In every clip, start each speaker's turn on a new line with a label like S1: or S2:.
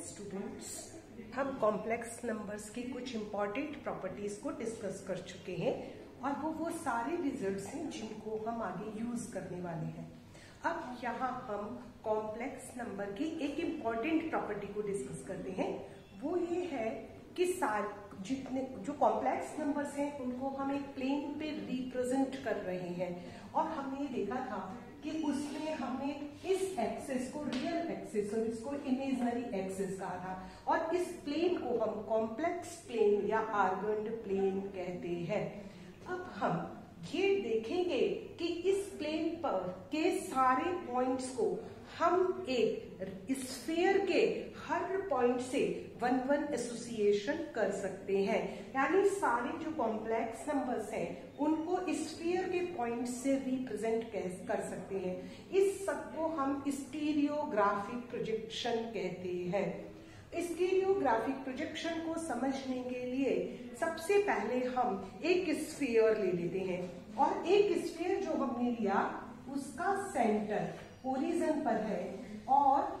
S1: Students, हम complex numbers की कुछ इम्पॉर्टेंट प्रॉपर्टीज को डिस्कस कर चुके हैं और वो सारे रिजल्ट्स हैं जिनको हम आगे यूज करने वाले हैं। अब यहाँ हम कॉम्प्लेक्स नंबर की एक इम्पॉर्टेंट प्रॉपर्टी को डिस्कस करते हैं। वो ये है कि जितने जो कॉम्प्लेक्स नंबर्स हैं उनको हम एक प्लेन पे रिप्रेजेंट कर रहे हैं और हमने देखा था कि उसमें हमने इस एक्सिस को रियल एक्सिस और इसको इमेजिनरी एक्सिस कहा था और इस प्लेन को हम कॉम्प्लेक्स प्लेन या आर्गन्ड प्लेन कहते हैं। अब हम ये देखेंगे कि इस प्लेन पर के सारे पॉइंट्स को हम एक स्फीयर के हर पॉइंट से वन एसोसिएशन कर सकते हैं, यानी सारे जो कॉम्प्लेक्स नंबर्स हैं उनको स्फीयर के पॉइंट से रिप्रेजेंट कर सकते हैं। इस सब को हम स्टीरियोग्राफिक प्रोजेक्शन कहते हैं। स्टीरियोग्राफिक प्रोजेक्शन को समझने के लिए सबसे पहले हम एक स्फीयर ले लेते हैं और एक स्फीयर जो हमने लिया उसका सेंटर ओरिजिन पर है और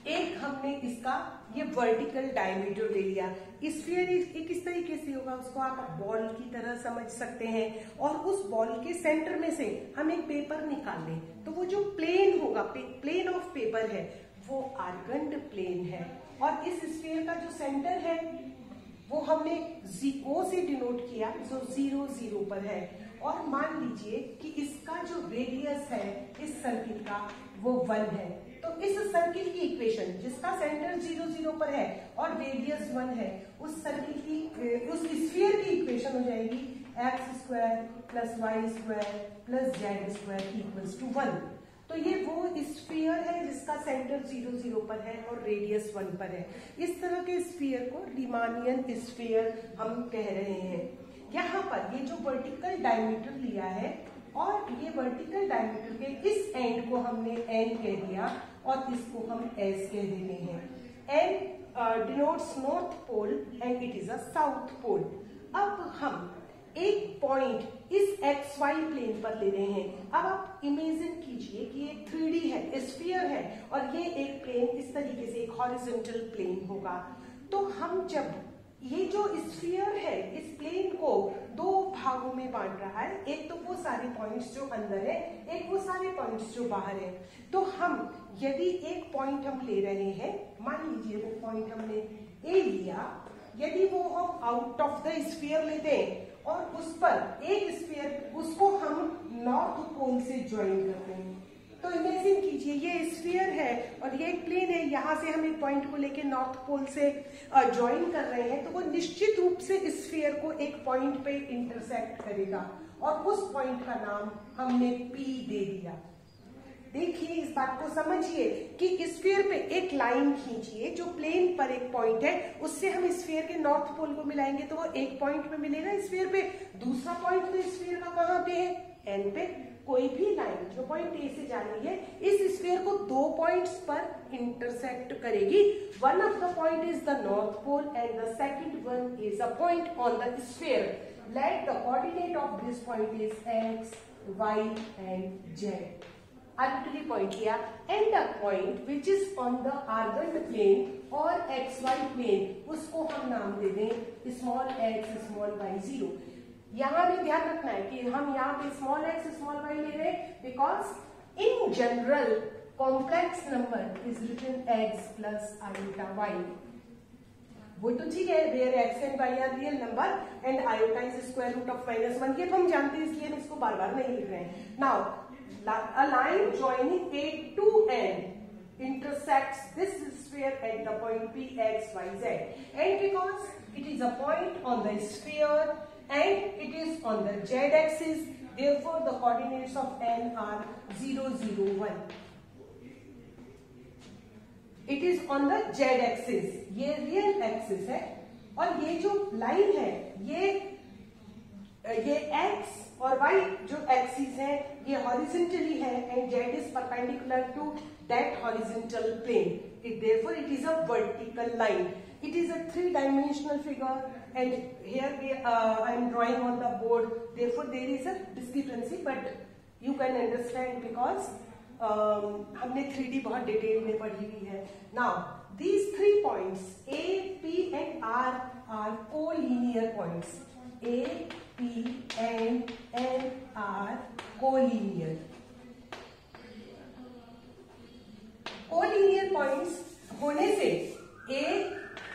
S1: एक हमने इसका ये वर्टिकल डायमीटर ले लिया। स्फीयर एक इस तरीके से होगा, उसको आप बॉल की तरह समझ सकते हैं और उस बॉल के सेंटर में से हम एक पेपर निकाल लें तो वो जो प्लेन होगा, प्लेन ऑफ पेपर है, वो आर्गन्ड प्लेन है और इस स्फीयर का जो सेंटर है वो हमने O से डिनोट किया जो 0 0 पर है और मान लीजिए कि इसका जो रेडियस है इस सर्किल का वो 1 है। तो इस सर्किल की इक्वेशन जिसका सेंटर 0 0 पर है और रेडियस 1 है, उस सर्किल की उस स्फीयर की इक्वेशन हो जाएगी x² + y² + z² = 1। तो ये वो स्फीयर है जिसका सेंटर 0 0 पर है और रेडियस 1 पर है। इस तरह के स्फीयर को रीमानियन स्फीयर हम कह रहे हैं। यहाँ पर ये जो वर्टिकल डायमीटर लिया है और ये वर्टिकल डायमीटर के इस एंड को हमने n कह दिया और इसको हम s कह देते हैं। n denotes north pole and it is a south pole. अब हम एक पॉइंट इस XY प्लेन पर ले रहे हैं। अब आप इमेजिन कीजिए कि एक 3D है, स्फीयर है और ये एक प्लेन इस तरीके से एक हॉरिजॉन्टल प्लेन होगा। तो हम जब ये जो स्फीयर है इस प्लेन को दो भागों में बांट रहा है, एक तो वो सारे पॉइंट्स जो अंदर है, एक वो सारे पॉइंट्स जो बाहर है। तो हम यदि एक पॉइंट हम ले रहे हैं, मान लीजिए वो पॉइंट हमने A लिया, यदि वो हम आउट ऑफ द स्फीयर लेते हैं और उस पर एक स्फीयर उसको हम नॉर्थ पोल से ज्वाइन करते हैं, तो इमेजिन कीजिए ये स्फीयर है और ये एक प्लेन है, यहाँ से हम एक पॉइंट को लेके नॉर्थ पोल से ज्वाइन कर रहे हैं, तो वो निश्चित रूप से स्फीयर को एक पॉइंट पे इंटरसेक्ट करेगा और उस पॉइंट का नाम हमने P दे दिया। देखिए इस बात को समझिए कि स्फीयर पे एक लाइन खींचिए जो प्लेन पर एक पॉइंट है, उससे हम स्फीयर के नॉर्थ पोल को मिलाएंगे तो वो एक पॉइंट पे मिलेगा स्फीयर पे। दूसरा पॉइंट तो स्फीयर का कहाँ पे है, N पे। कोई भी लाइन जो पॉइंट A से जा रही है इस स्फीयर को दो पॉइंट्स पर इंटरसेक्ट करेगी। One of the point is the north pole and the second one is a point on the sphere. Let the coordinate of this point is x, y and z। Arbitrary point लिया and a point which is on the Argand plane और XY plane, उसको हम नाम दे दें small x small y 0। यहाँ भी ध्यान रखना है कि हम यहाँ पे स्मॉल x स्मॉल y ले रहे हैं because in general complex number is written x plus iota y। वो तो ठीक है, where x and y are real number and iota is square root of -1, ये तो हम जानते हैं इसलिए हम इसको बार बार नहीं लिख रहे हैं। Now a line joining A to N intersects this sphere at the point P, X, Y, Z, and because it is a point on the sphere and it is on the Z axis, therefore the coordinates of N are 0 0 1. It is on the Z axis, ये real axis है और ये जो line है ये x और y जो axis है ये हॉरिजॉन्टली है and z is perpendicular to that horizontal plane, therefore it is a vertical line. It is a 3-dimensional figure and here I am drawing on the board, therefore there is a discrepancy, but you can understand because हमने 3D बहुत detail में पढ़ी हुई है. Now these 3 points A, P and R are collinear points. A, P and N are collinear. Collinear points होने से A,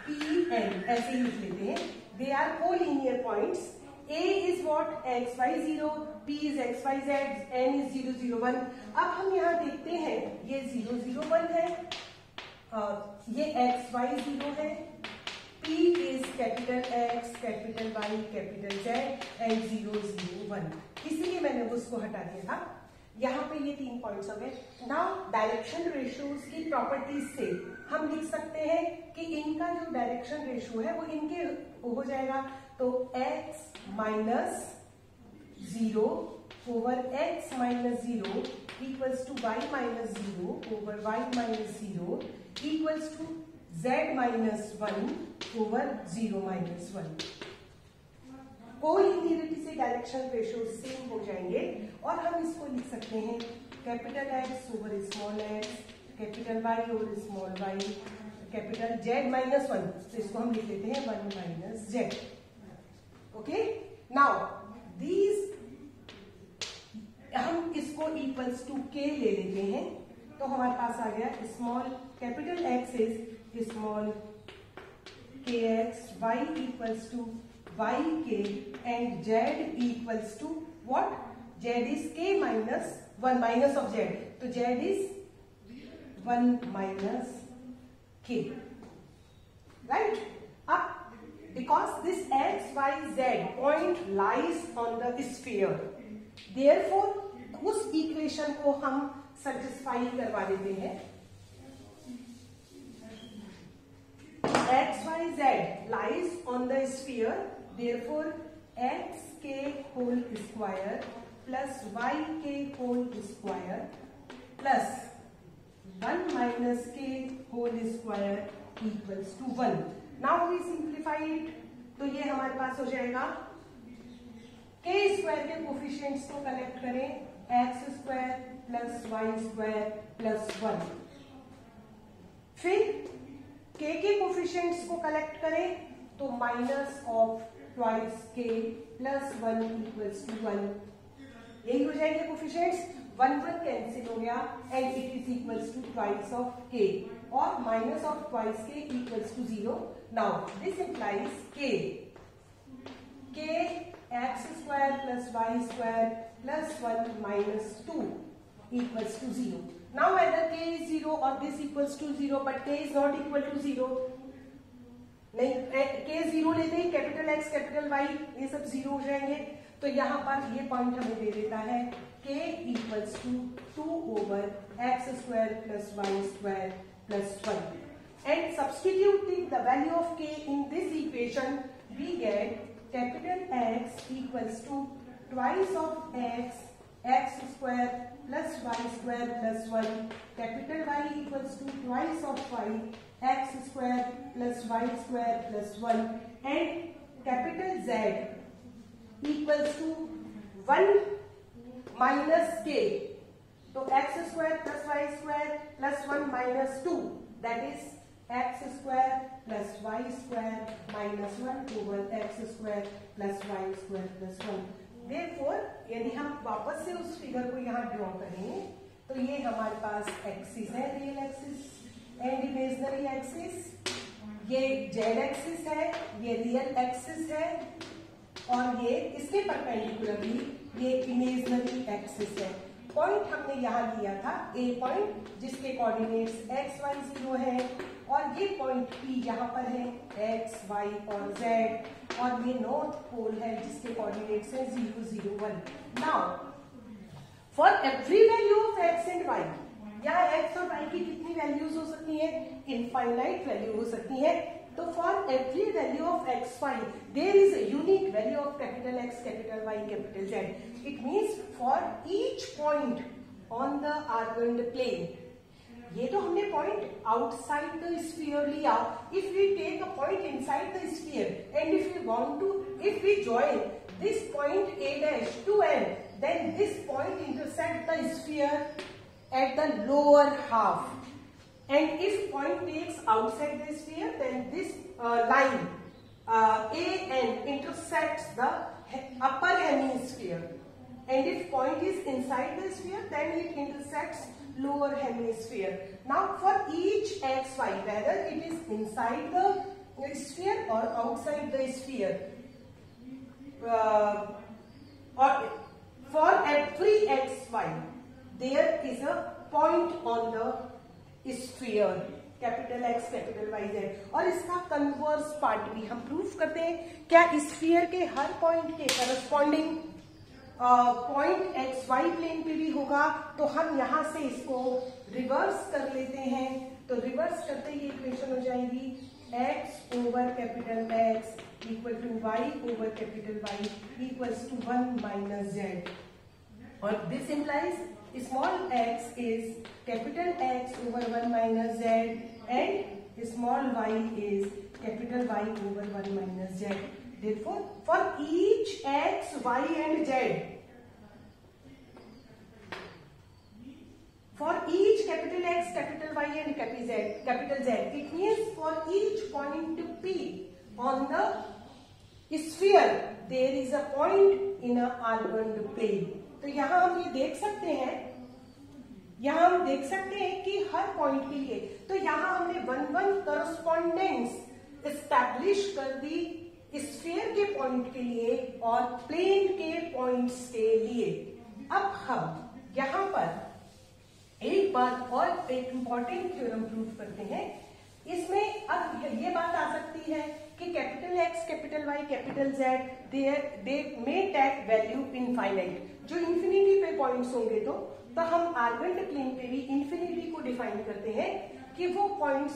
S1: P, N ऐसे ही लिख लेते हैं. They are collinear points. A is what? X, Y, 0. P is X, Y, Z. N is 0, 0, 1. अब हम यहाँ देखते हैं ये 0, 0, 1 है. ये X, Y, 0 है. P is capital X, capital Y, capital Z and 0, 0, 1. इसीलिए मैंने उसको हटा दिया था. यहाँ पे ये 3 पॉइंट्स हो गए. नाउ डायरेक्शन रेशियोज की प्रॉपर्टीज से हम लिख सकते हैं कि इनका जो डायरेक्शन रेशियो है वो इनके हो जाएगा. तो x minus 0 over x minus 0 equals to y minus 0 over y minus 0 equals to z minus 1 over 0 minus 1. Collinearity से डायरेक्शन रेशियो सेम हो जाएंगे और हम इसको लिख सकते हैं capital X over small x, capital Y over small y, capital Z minus 1. तो इसको हम लिख लेते हैं 1 minus Z. Okay. Now these हम इसको इक्वल्स टू k ले लेते हैं. तो हमारे पास आ गया small capital X is small kx, y equals to yk and z equals to what? Z is k minus 1 minus of z. तो z is 1 minus k. Right? Up because this x, y, z point lies on the sphere. Therefore, उस equation को हम satisfy करवा देते हैं. X, Y, Z lies on the sphere. Therefore, xk whole square plus yk whole square plus 1 minus k whole square equals to 1. Now we simplify it. तो ये हमारे पास हो जाएगा k स्क्वायर के कोफिशिएंट्स को कलेक्ट करें. x square plus y square plus 1. फिर k के कोफिशिएंट्स को कलेक्ट करें तो minus of twice k plus 1 equals to 1. यही हो जाएंगे कोफिशिएंट्स. 1 1 कैंसिल हो गया and it is equals to twice of k और minus of twice k equals to 0. Now this implies k x square plus y square plus 1 minus 2 equals to 0. Now either k is 0 or this equals to 0, but k is not equal to 0. नहीं, k 0 लेते हैं, capital X capital Y ये सब 0 हो जाएंगे. तो यहाँ पर ये पॉइंट हमें दे देता है k equals to 2 over x square plus y square plus 1. And substituting the value of k in this equation we get capital X equals to twice of x square plus y square plus 1, capital Y equals to twice of y, x square plus y square plus 1 and capital Z equals to 1 minus k. So x square plus y square plus 1 minus 2, that is x square plus y square minus 1 over x square plus y square plus 1. Therefore, यदि हम वापस से उस figure को यहाँ draw करें तो ये हमारे पास एक्सिस है, real axis and imaginary axis. ये जेड एक्सिस है, ये रियल एक्सिस है और ये इसके परपेंडिकुलरली ये इमेजिनरी एक्सिस है. पॉइंट हमने यहाँ लिया था ए पॉइंट जिसके कोऑर्डिनेट्स x, y, 0 है और ये पॉइंट P यहाँ पर है x, y और z और ये नॉर्थ पोल है जिसके कोऑर्डिनेट्स है 0, 0, 1. Now for every value of x and y, यहाँ x और y की कितनी वैल्यूज हो सकती है? इनफाइनाइट वैल्यू हो सकती है. तो for every value of x, y there is a unique value of capital X, capital Y, capital Z. It means for each point on the Argand plane. ये तो हमने पॉइंट आउटसाइड द स्फीयर लिया. If we take a point inside the sphere and if we want to, if we join this point a dash to n, then this point intersect the sphere at the lower half. And if point takes outside the sphere, then this line AN intersects the upper hemisphere. And if point is inside the sphere, then it intersects lower hemisphere. Now for each xy, whether it is inside the sphere or outside the sphere, or for every xy, there is a point on the sphere, capital X capital Y Z. और इसका converse part भी हम proof करते हैं. क्या sphere के हर point के corresponding point X Y plane पे भी होगा. तो हम यहां से इसको रिवर्स कर लेते हैं. तो रिवर्स करते ही इक्वेशन हो जाएगी x over capital X equal to y over capital Y equals to 1 minus z. और this implies small x is capital X over 1 minus z and small y is capital Y over 1 minus z. Therefore, for each x, y and z, for each capital X, capital Y and capital Z, it means for each point P on the sphere, there is a point in a argand plane. तो यहाँ हम ये देख सकते हैं, यहाँ हम देख सकते हैं कि हर पॉइंट के लिए, तो यहाँ हमने 1-1 करस्पॉन्डेंस एस्टैब्लिश कर दी स्फीयर के पॉइंट के लिए और प्लेन के पॉइंट्स के लिए. अब हम यहाँ पर एक बात और एक इंपॉर्टेंट थ्योरम प्रूव करते हैं. इसमें अब ये बात आ सकती है कि capital X, capital Y, capital Z, दे मे टेक वैल्यू इनफाइनाइट. जो इंफिनिटी पे पॉइंट्स होंगे तो हम आर्गेंट प्लेन पे भी इंफिनिटी को डिफाइन करते हैं कि वो पॉइंट्स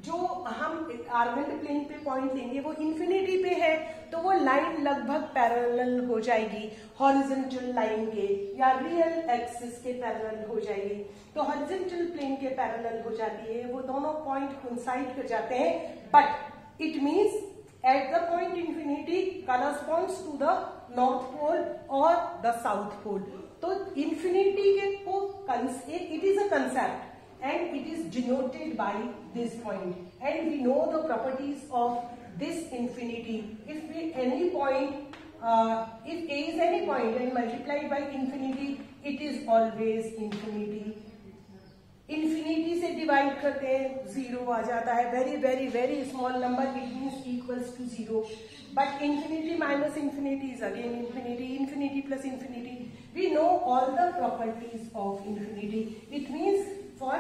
S1: जो हम आर्गेंट प्लेन पे पॉइंट लेंगे वो इंफिनिटी पे है, तो वो लाइन लगभग पैरेलल हो जाएगी हॉरिजॉन्टल लाइन के या रियल एक्सिस के पैरेलल हो जाएगी. तो हॉरिजॉन्टल प्लेन के पैरेलल हो जाती है, वो दोनों पॉइंट कोइंसाइड कर जाते हैं. But it means at the point infinity corresponds to the north pole or the south pole. तो infinity के को it is a concept and it is denoted by this point, and we know the properties of this infinity. If any point, if A is any point and multiplied by infinity, it is always infinity. Infinity से divide करते हैं, zero आ जाता है. Very very very small number, it means equals to zero. But infinity minus infinity is again infinity. Infinity plus infinity, we know all the properties of infinity. It means for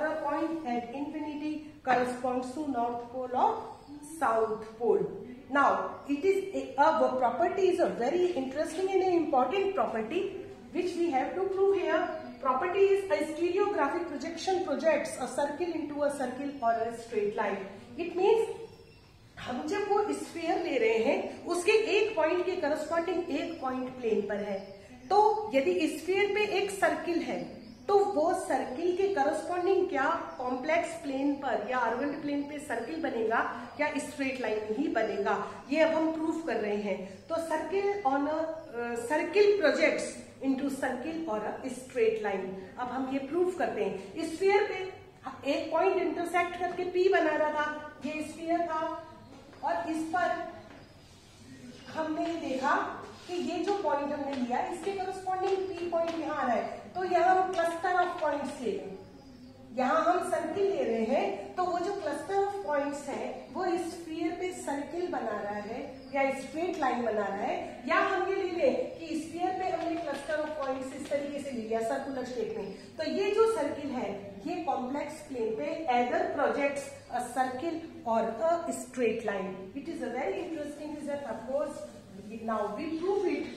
S1: a point at infinity corresponds to north pole or south pole. Now it is a property is a very interesting and important property which we have to prove here. Property is a stereographic projection projects a circle into a circle or a straight line. It means हम जब वो sphere ले रहे हैं उसके एक point के corresponding एक पॉइंट प्लेन पर है. तो यदि स्फीयर पे एक सर्किल है तो वो सर्किल के करस्पॉन्डिंग क्या कॉम्प्लेक्स प्लेन पर या आर्गेंट प्लेन पे सर्किल बनेगा या स्ट्रेट लाइन ही बनेगा. ये अब हम प्रूफ कर रहे हैं. तो circle on a circle projects into circle और अ स्ट्रेट लाइन. अब हम ये प्रूफ करते हैं. स्फीयर पे एक पॉइंट इंटरसेक्ट करके P बना रहा था, ये स्फीयर था, और इस पर हमने देखा कि ये जो पॉइंट हमने लिया इसके करस्पॉन्डिंग P पॉइंट यहाँ आ रहा है. तो यहाँ हम क्लस्टर ऑफ पॉइंट्स ले रहे हैं, यहाँ हम सर्किल ले रहे हैं. तो वो जो क्लस्टर ऑफ पॉइंट्स है वो स्फीयर पे सर्किल बना रहा है या स्ट्रेट लाइन बना रहा है. या हम ये ले लें कि स्फीयर पे हमने क्लस्टर ऑफ पॉइंट्स इस तरीके से ले लिया सर्कुलर शेप में. तो ये जो सर्किल है ये कॉम्प्लेक्स प्लेन पे एदर प्रोजेक्ट्स अ सर्किल और a straight line. It is a very interesting result. Of course now we prove it.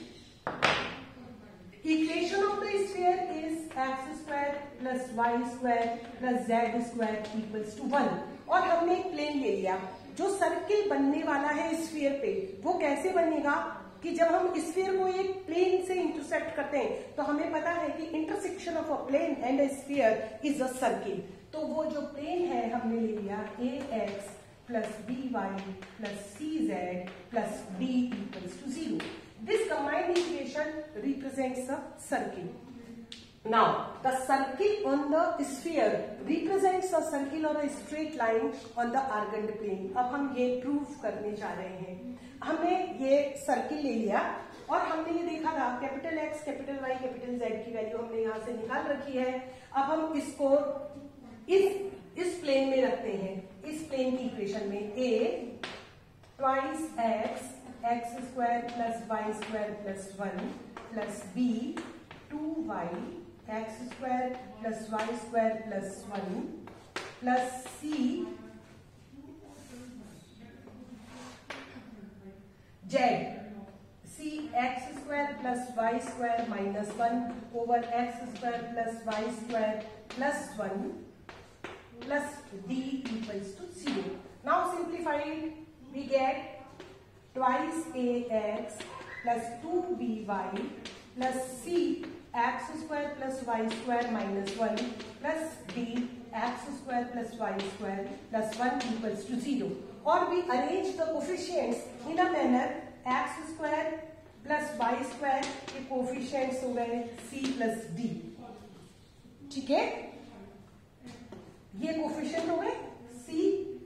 S1: Equation of the sphere is x square plus y square plus z square equals to 1. और हमने एक plane ले लिया. जो circle बनने वाला है sphere पे वो कैसे बनेगा कि जब हम स्फीयर को एक प्लेन से इंटरसेक्ट करते हैं तो हमें पता है कि intersection of a plane and a sphere is a circle. तो वो जो प्लेन है हमने ले लिया ax plus by plus cz plus d equals to 0. This combined equation represents a circle. Now the circle on the sphere represents a circle or a straight line on the argand plane. अब हम ये prove करने जा रहे हैं। हमने ये circle ले लिया और हमने ये देखा था capital X, capital Y, capital Z की वैल्यू हमने यहाँ से निकाल रखी है। अब हम इसको इस प्लेन में रखते हैं। इस प्लेन की इक्वेशन में a twice x square plus Y square plus 1 plus b 2y x square plus Y square plus 1 plus c x square plus Y square minus 1 over x square plus Y square plus 1 plus d equals to 0. Now simplified, we get twice ax plus 2by plus c x square plus y square minus 1 plus d x square plus y square plus 1 equals to 0. Or we arrange the coefficients in a manner x square plus y square के coefficients हो गए c plus d. ठीक है, ये coefficient हो गए c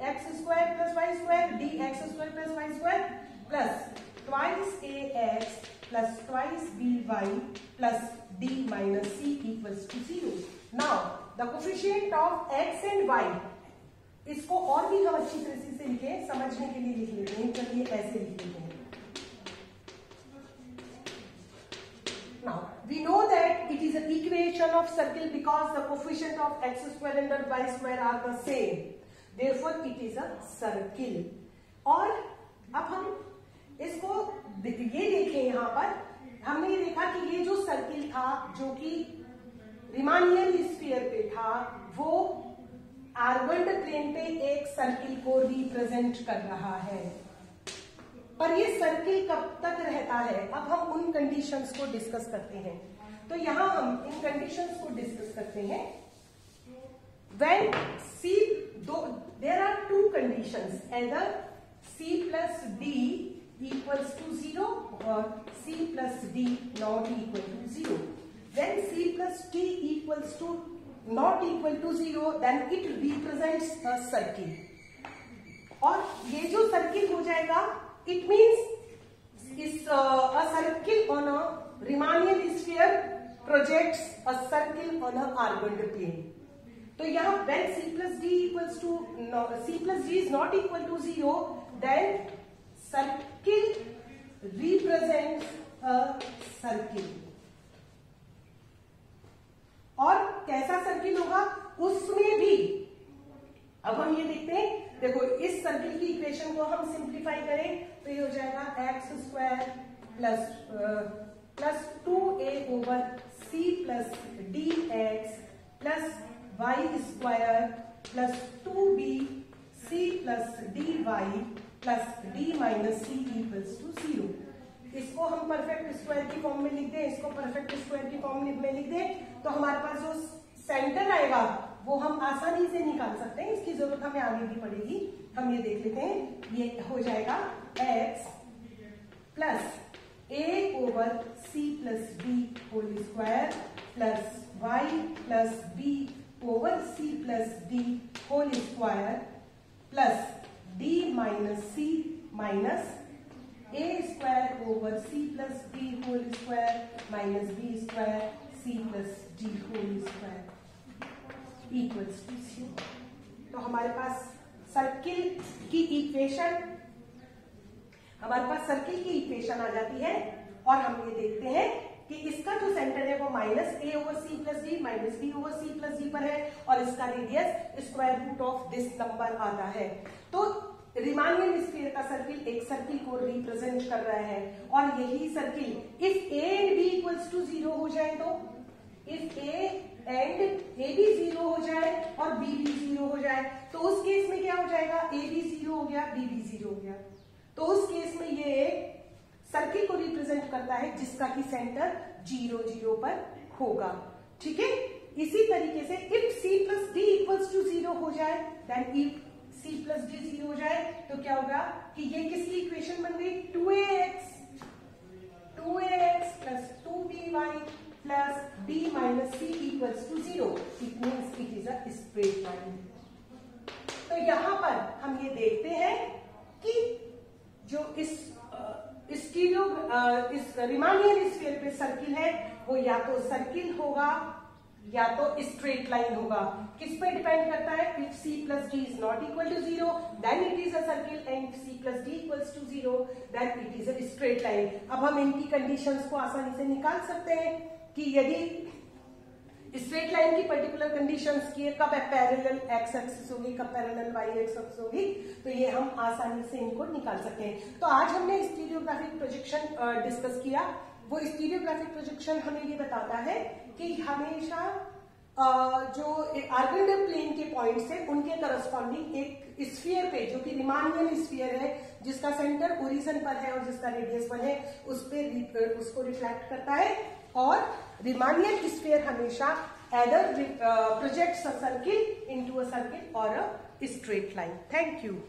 S1: x square plus Y square D X square plus Y square plus twice ax plus twice by plus d minus c equals to 0. Now the coefficient of x and y, इसको और भी हम अच्छी तरह से लिखे, समझने के लिए लिख लेते हैं। चलिए ऐसे लिख लेते हैं। Now we know that it is an equation of circle because the coefficient of x square and y square are the same. Therefore it is a circle. और अब हम इसको ये देखें, यहाँ पर हमने ये देखा कि ये जो सर्किल था जो कि रिमानियन स्फीयर पे था, वो आर्गंड प्लेन पे एक सर्किल को रिप्रेजेंट कर रहा है। पर ये सर्किल कब तक रहता है, अब हम उन कंडीशंस को डिस्कस करते हैं। तो यहां हम इन कंडीशंस को डिस्कस करते हैं। When c, there are two conditions, either c plus d equals to 0 or c plus d not equal to 0. When c plus d equals to not equal to 0, then it represents a circle. और ये जो circle हो जाएगा, it means is a circle on a Riemannian sphere projects a circle on a argand plane. तो यहाँ when c plus d equals to c plus d is not equal to 0, then circle represents a circle. और कैसा circle होगा उसमें भी अब हम ये देखते हैं। देखो इस सर्किल की इक्वेशन को हम सिंप्लीफाई करें तो ये हो जाएगा X square plus 2a over c plus D X plus Y square plus 2b c plus D Y plus d minus c equals to 0. इसको हम परफेक्ट स्क्वायर की फॉर्म में लिख दें, इसको परफेक्ट स्क्वायर की फॉर्म में लिख दें, तो हमारे पास जो सेंटर आएगा वो हम आसानी से निकाल सकते हैं। इसकी जरूरत हमें आगे भी पड़ेगी। हम ये देख लेते हैं। ये हो जाएगा x plus a over c plus b whole square plus y plus b over c plus d whole square plus d minus c minus a square over c plus b whole square minus b square c plus d whole square equals to 0. तो हमारे पास circle की equation आ जाती है और हम ये देखते हैं कि इसका जो सेंटर है वो minus a over c plus D minus b over c plus D पर है और इसका radius square root of this number आता है। तो रिमानियन स्फीयर का सर्किल एक सर्किल को रिप्रेजेंट कर रहा है और यही circle if a and b equals to 0 हो जाए, तो इफ a एंड a भी 0 हो जाए और b भी 0 हो जाए, तो उस केस में क्या हो जाएगा, a भी 0 हो गया, b भी 0 हो गया। तो उस केस में ये सर्किल को रिप्रेजेंट करता है जिसका की सेंटर 0 0 पर होगा। ठीक है, इसी तरीके से if c plus d equals to 0 हो जाए, then if c plus d 0 हो जाए तो क्या होगा कि ये किसकी इक्वेशन बन गई, 2ax plus 2by plus d minus c equals to 0. It means it is a straight line. तो यहां पर हम ये देखते हैं कि जो इस रिमानियन स्फीयर पे सर्किल है वो या तो सर्किल होगा या तो स्ट्रेट लाइन होगा. किस पे डिपेंड करता है? If c plus d is not equal to 0 then it is a circle and c plus d equals to 0 then it is a straight line. अब हम इनकी कंडीशंस को आसानी से निकाल सकते हैं कि यदि स्ट्रेट लाइन की पर्टिकुलर कंडीशंस की कब पैरेलल एक्स एक्सिस होगी, कब पैरेलल वाई एक्सिस होगी, तो ये हम आसानी से इनको निकाल सकते हैं. तो आज हमने स्टीरियोग्राफिक प्रोजेक्शन डिस्कस किया. वो स्टीरियोग्राफिक प्रोजेक्शन हमें ये बताता है कि हमेशा जो आर्गेंडल प्लेन के पॉइंट्स है उनके करस्पॉन्डिंग एक स्फीयर पे, जो कि रिमानियन स्फीयर है, जिसका सेंटर ओरिजिन पर है और जिसका रेडियस 1 है, उस पे उसको रिफ्लेक्ट करता है. और रिमानियन स्फीयर हमेशा either projects a circle into a circle or a straight line. Thank you.